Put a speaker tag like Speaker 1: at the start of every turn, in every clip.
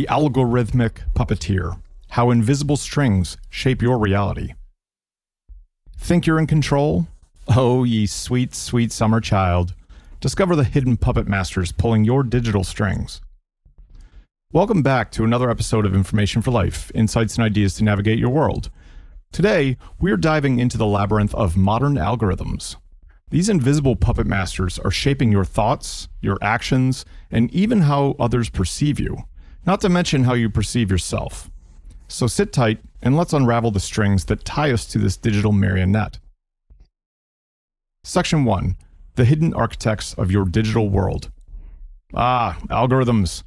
Speaker 1: The Algorithmic Puppeteer: How Invisible Strings Shape Your Reality. Think you're in control? Oh, ye sweet, sweet summer child. Discover the hidden puppet masters pulling your digital strings. Welcome back to another episode of Information for Life, insights and ideas to navigate your world. Today, we're diving into the labyrinth of modern algorithms. These invisible puppet masters are shaping your thoughts, your actions, and even how others perceive you, not to mention how you perceive yourself. So sit tight and let's unravel the strings that tie us to this digital marionette. Section 1. The Hidden Architects of Your Digital World. Algorithms.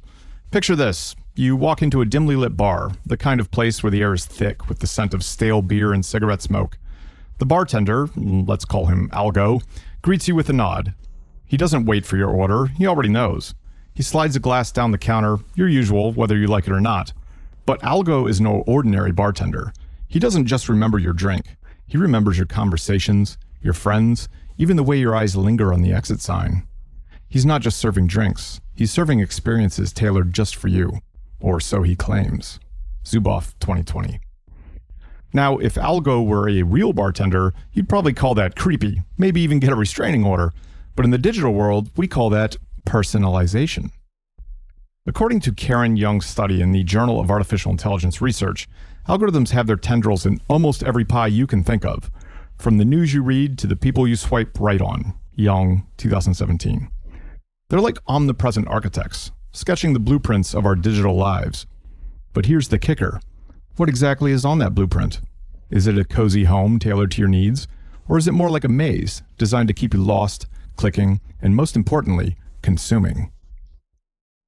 Speaker 1: Picture this. You walk into a dimly lit bar, the kind of place where the air is thick with the scent of stale beer and cigarette smoke. The bartender, let's call him Algo, greets you with a nod. He doesn't wait for your order, he already knows. He slides a glass down the counter, your usual, whether you like it or not. But Algo is no ordinary bartender. He doesn't just remember your drink. He remembers your conversations, your friends, even the way your eyes linger on the exit sign. He's not just serving drinks, he's serving experiences tailored just for you. Or so he claims. Zuboff, 2020. Now, if Algo were a real bartender, you'd probably call that creepy, maybe even get a restraining order. But in the digital world, we call that personalization. According to Karen Young's study in the Journal of Artificial Intelligence Research, algorithms have their tendrils in almost every pie you can think of, from the news you read to the people you swipe right on. Young, 2017. They're like omnipresent architects, sketching the blueprints of our digital lives. But here's the kicker. What exactly is on that blueprint? Is it a cozy home tailored to your needs? Or is it more like a maze designed to keep you lost, clicking, and most importantly, consuming?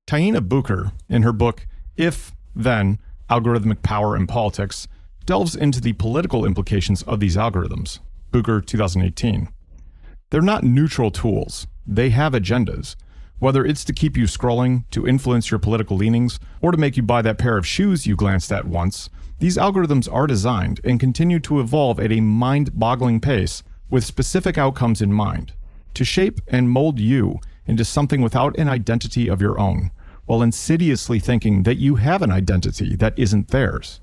Speaker 1: Taina Bucher, in her book If, Then, Algorithmic Power and Politics, delves into the political implications of these algorithms. Bucher, 2018. They're not neutral tools. They have agendas. Whether it's to keep you scrolling, to influence your political leanings, or to make you buy that pair of shoes you glanced at once, these algorithms are designed and continue to evolve at a mind-boggling pace with specific outcomes in mind, to shape and mold you into something without an identity of your own, while insidiously thinking that you have an identity that isn't theirs.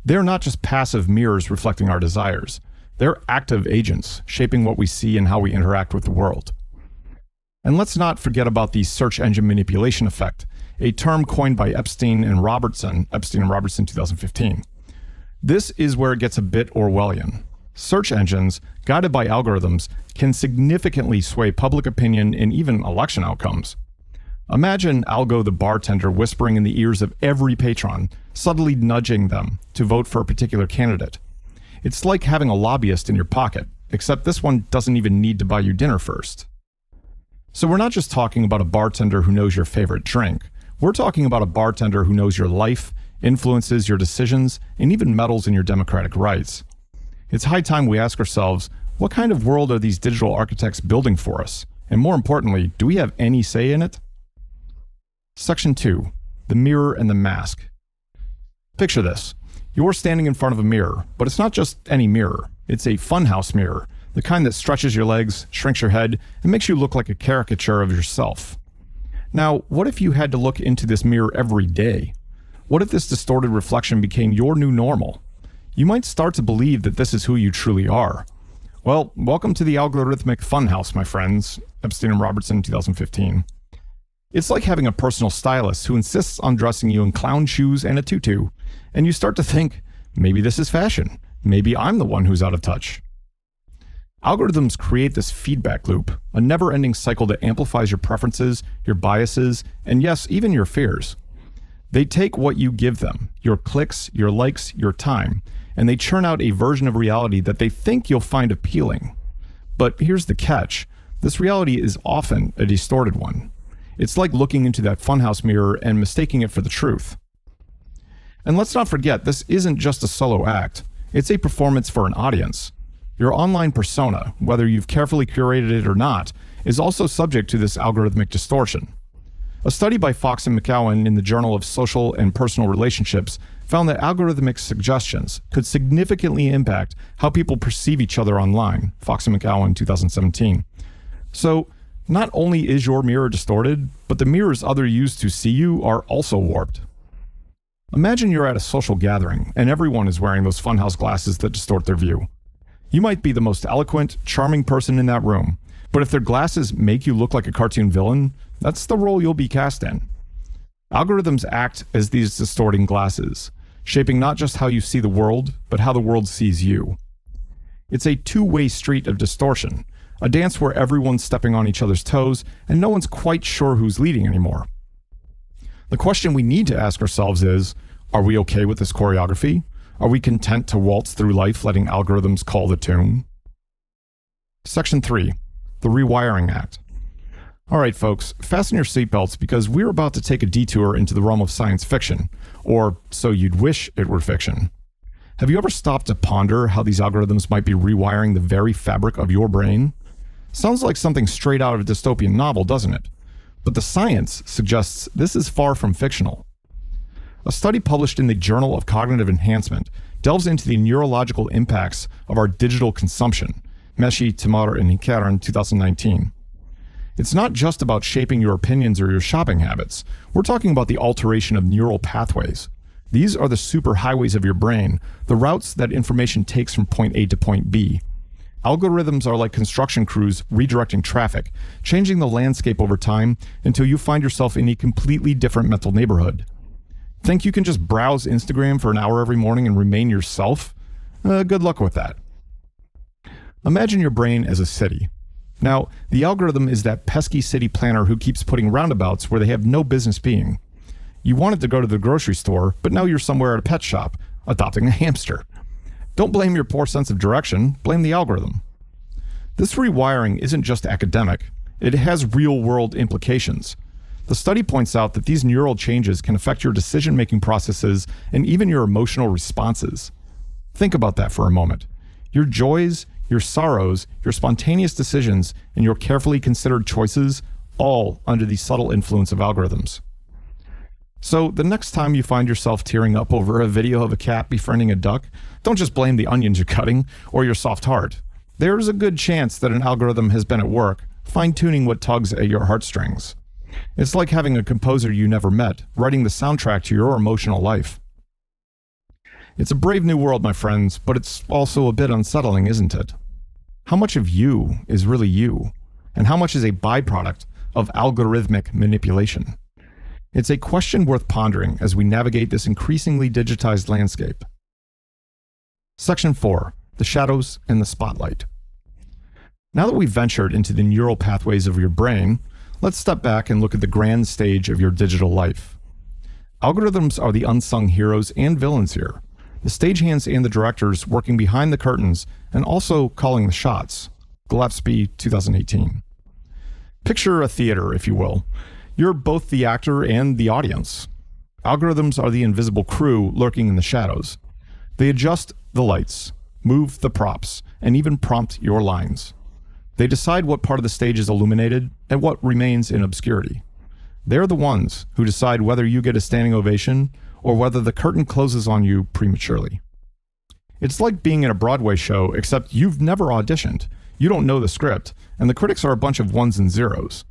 Speaker 1: They're not just passive mirrors reflecting our desires. They're active agents, shaping what we see and how we interact with the world. And let's not forget about the search engine manipulation effect, a term coined by Epstein and Robertson, 2015. This is where it gets a bit Orwellian. Search engines, guided by algorithms, can significantly sway public opinion and even election outcomes. Imagine Algo the bartender whispering in the ears of every patron, subtly nudging them to vote for a particular candidate. It's like having a lobbyist in your pocket, except this one doesn't even need to buy you dinner first. So we're not just talking about a bartender who knows your favorite drink. We're talking about a bartender who knows your life, influences your decisions, and even meddles in your democratic rights. It's high time we ask ourselves, what kind of world are these digital architects building for us? And more importantly, do we have any say in it? Section 2. The Mirror and the Mask. Picture this. You're standing in front of a mirror, but it's not just any mirror. It's a funhouse mirror, the kind that stretches your legs, shrinks your head, and makes you look like a caricature of yourself. Now, what if you had to look into this mirror every day? What if this distorted reflection became your new normal? You might start to believe that this is who you truly are. Well, welcome to the algorithmic funhouse, my friends. Epstein and Robertson, 2015. It's like having a personal stylist who insists on dressing you in clown shoes and a tutu, and you start to think, maybe this is fashion. Maybe I'm the one who's out of touch. Algorithms create this feedback loop, a never-ending cycle that amplifies your preferences, your biases, and yes, even your fears. They take what you give them, your clicks, your likes, your time, and they churn out a version of reality that they think you'll find appealing. But here's the catch. This reality is often a distorted one. It's like looking into that funhouse mirror and mistaking it for the truth. And let's not forget, this isn't just a solo act. It's a performance for an audience. Your online persona, whether you've carefully curated it or not, is also subject to this algorithmic distortion. A study by Fox and McCowan in the Journal of Social and Personal Relationships found that algorithmic suggestions could significantly impact how people perceive each other online, Fox and McCowan, 2017. So, not only is your mirror distorted, but the mirrors others use to see you are also warped. Imagine you're at a social gathering and everyone is wearing those funhouse glasses that distort their view. You might be the most eloquent, charming person in that room, but if their glasses make you look like a cartoon villain, that's the role you'll be cast in. Algorithms act as these distorting glasses, shaping not just how you see the world, but how the world sees you. It's a two-way street of distortion, a dance where everyone's stepping on each other's toes and no one's quite sure who's leading anymore. The question we need to ask ourselves is, are we okay with this choreography? Are we content to waltz through life letting algorithms call the tune? Section 3, the Rewiring Act. All right, folks, fasten your seatbelts because we're about to take a detour into the realm of science fiction, or so you'd wish it were fiction. Have you ever stopped to ponder how these algorithms might be rewiring the very fabric of your brain? Sounds like something straight out of a dystopian novel, doesn't it? But the science suggests this is far from fictional. A study published in the Journal of Cognitive Enhancement delves into the neurological impacts of our digital consumption, Meshi, Timar, and Hikar in 2019. It's not just about shaping your opinions or your shopping habits. We're talking about the alteration of neural pathways. These are the superhighways of your brain, the routes that information takes from point A to point B. Algorithms are like construction crews redirecting traffic, changing the landscape over time until you find yourself in a completely different mental neighborhood. Think you can just browse Instagram for an hour every morning and remain yourself? Good luck with that. Imagine your brain as a city. Now, the algorithm is that pesky city planner who keeps putting roundabouts where they have no business being. You wanted to go to the grocery store, but now you're somewhere at a pet shop, adopting a hamster. Don't blame your poor sense of direction, blame the algorithm. This rewiring isn't just academic, it has real-world implications. The study points out that these neural changes can affect your decision-making processes and even your emotional responses. Think about that for a moment. Your joys, your sorrows, your spontaneous decisions, and your carefully considered choices, all under the subtle influence of algorithms. So the next time you find yourself tearing up over a video of a cat befriending a duck, don't just blame the onions you're cutting or your soft heart. There's a good chance that an algorithm has been at work, fine-tuning what tugs at your heartstrings. It's like having a composer you never met, writing the soundtrack to your emotional life. It's a brave new world, my friends, but it's also a bit unsettling, isn't it? How much of you is really you? And how much is a byproduct of algorithmic manipulation? It's a question worth pondering as we navigate this increasingly digitized landscape. Section 4, the shadows and the spotlight. Now that we've ventured into the neural pathways of your brain, let's step back and look at the grand stage of your digital life. Algorithms are the unsung heroes and villains here, the stagehands and the directors working behind the curtains and also calling the shots. Gillespie, 2018. Picture a theater, if you will. You're both the actor and the audience. Algorithms are the invisible crew lurking in the shadows. They adjust the lights, move the props, and even prompt your lines. They decide what part of the stage is illuminated and what remains in obscurity. They're the ones who decide whether you get a standing ovation or whether the curtain closes on you prematurely. It's like being in a Broadway show, except you've never auditioned, you don't know the script, and the critics are a bunch of ones and zeros.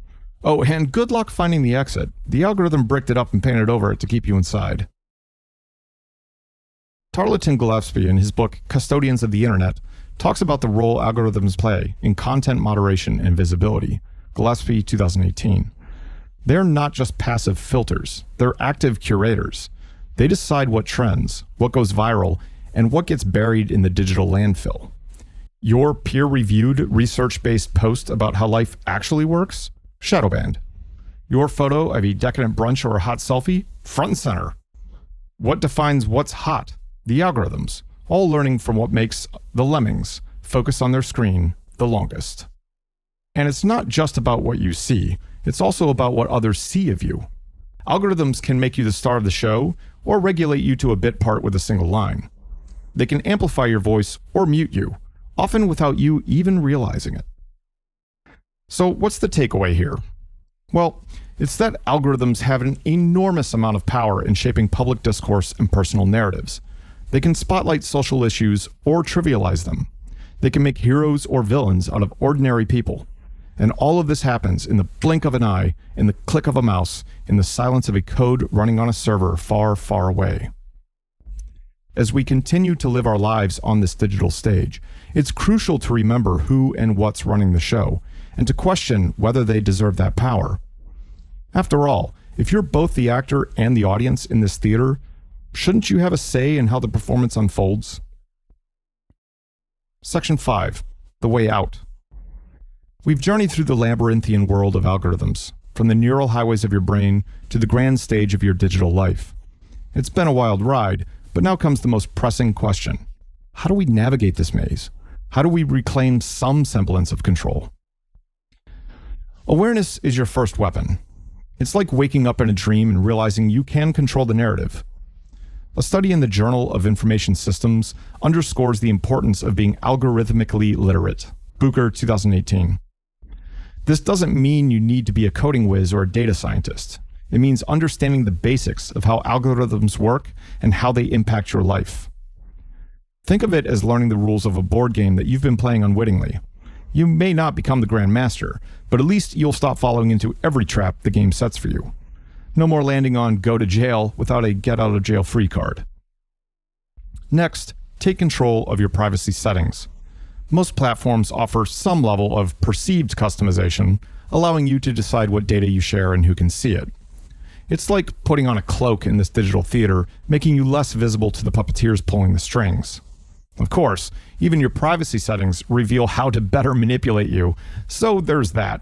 Speaker 1: Oh, and good luck finding the exit. The algorithm bricked it up and painted over it to keep you inside. Tarleton Gillespie, in his book Custodians of the Internet, talks about the role algorithms play in content moderation and visibility. Gillespie, 2018. They're not just passive filters, they're active curators. They decide what trends, what goes viral, and what gets buried in the digital landfill. Your peer-reviewed, research-based post about how life actually works? Shadow banned. Your photo of a decadent brunch or a hot selfie? Front and center. What defines what's hot? The algorithms, all learning from what makes the lemmings focus on their screen the longest. And it's not just about what you see, it's also about what others see of you. Algorithms can make you the star of the show or regulate you to a bit part with a single line. They can amplify your voice or mute you, often without you even realizing it. So what's the takeaway here? Well, it's that algorithms have an enormous amount of power in shaping public discourse and personal narratives. They can spotlight social issues or trivialize them. They can make heroes or villains out of ordinary people. And all of this happens in the blink of an eye, in the click of a mouse, in the silence of a code running on a server far, far away. As we continue to live our lives on this digital stage, it's crucial to remember who and what's running the show, and to question whether they deserve that power. After all, if you're both the actor and the audience in this theater, shouldn't you have a say in how the performance unfolds? Section 5. The Way Out. We've journeyed through the labyrinthian world of algorithms, from the neural highways of your brain to the grand stage of your digital life. It's been a wild ride, but now comes the most pressing question. How do we navigate this maze? How do we reclaim some semblance of control? Awareness is your first weapon. It's like waking up in a dream and realizing you can control the narrative. A study in the Journal of Information Systems underscores the importance of being algorithmically literate. Bucher, 2018. This doesn't mean you need to be a coding whiz or a data scientist. It means understanding the basics of how algorithms work and how they impact your life. Think of it as learning the rules of a board game that you've been playing unwittingly. You may not become the Grand Master, but at least you'll stop falling into every trap the game sets for you. No more landing on go to jail without a get out of jail free card. Next, take control of your privacy settings. Most platforms offer some level of perceived customization, allowing you to decide what data you share and who can see it. It's like putting on a cloak in this digital theater, making you less visible to the puppeteers pulling the strings. Of course, even your privacy settings reveal how to better manipulate you, so there's that.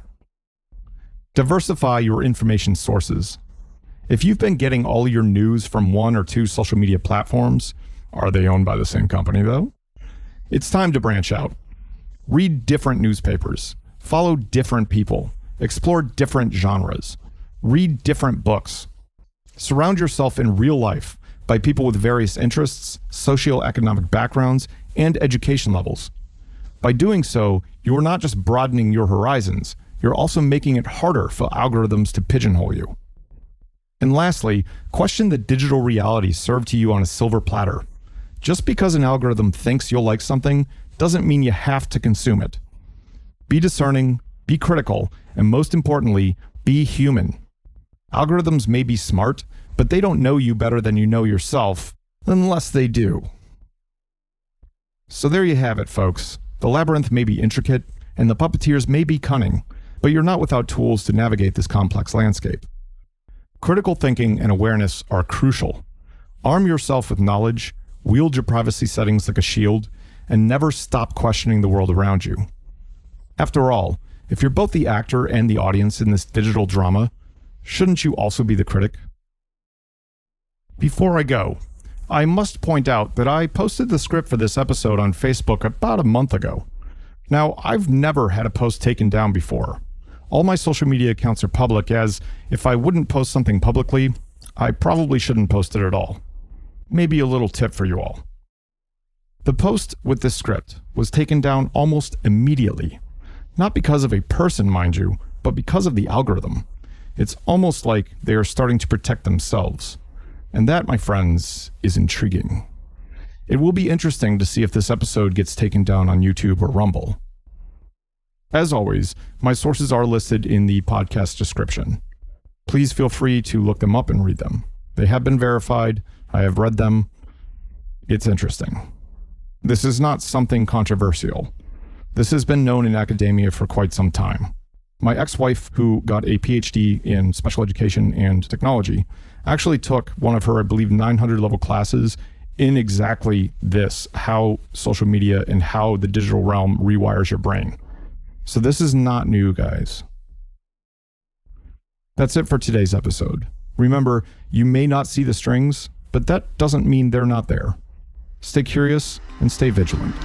Speaker 1: Diversify your information sources. If you've been getting all your news from one or two social media platforms, are they owned by the same company though? It's time to branch out. Read different newspapers, follow different people, explore different genres, read different books. Surround yourself in real life by people with various interests, socioeconomic backgrounds, and education levels. By doing so, you are not just broadening your horizons, you're also making it harder for algorithms to pigeonhole you. And lastly, question the digital reality served to you on a silver platter. Just because an algorithm thinks you'll like something doesn't mean you have to consume it. Be discerning, be critical, and most importantly, be human. Algorithms may be smart, but they don't know you better than you know yourself, unless they do. So there you have it, folks. The labyrinth may be intricate, and the puppeteers may be cunning, but you're not without tools to navigate this complex landscape. Critical thinking and awareness are crucial. Arm yourself with knowledge, wield your privacy settings like a shield, and never stop questioning the world around you. After all, if you're both the actor and the audience in this digital drama, shouldn't you also be the critic? Before I go, I must point out that I posted the script for this episode on Facebook about a month ago. Now, I've never had a post taken down before. All my social media accounts are public, as if I wouldn't post something publicly, I probably shouldn't post it at all. Maybe a little tip for you all. The post with this script was taken down almost immediately. Not because of a person, mind you, but because of the algorithm. It's almost like they are starting to protect themselves. And that, my friends, is intriguing. It will be interesting to see if this episode gets taken down on YouTube or Rumble. As always, my sources are listed in the podcast description. Please feel free to look them up and read them. They have been verified. I have read them. It's interesting. This is not something controversial. This has been known in academia for quite some time. My ex-wife, who got a PhD in special education and technology, actually took one of her, I believe, 900 level classes in exactly this, how social media and how the digital realm rewires your brain. So this is not new, guys. That's it for today's episode. Remember, you may not see the strings, but that doesn't mean they're not there. Stay curious and stay vigilant.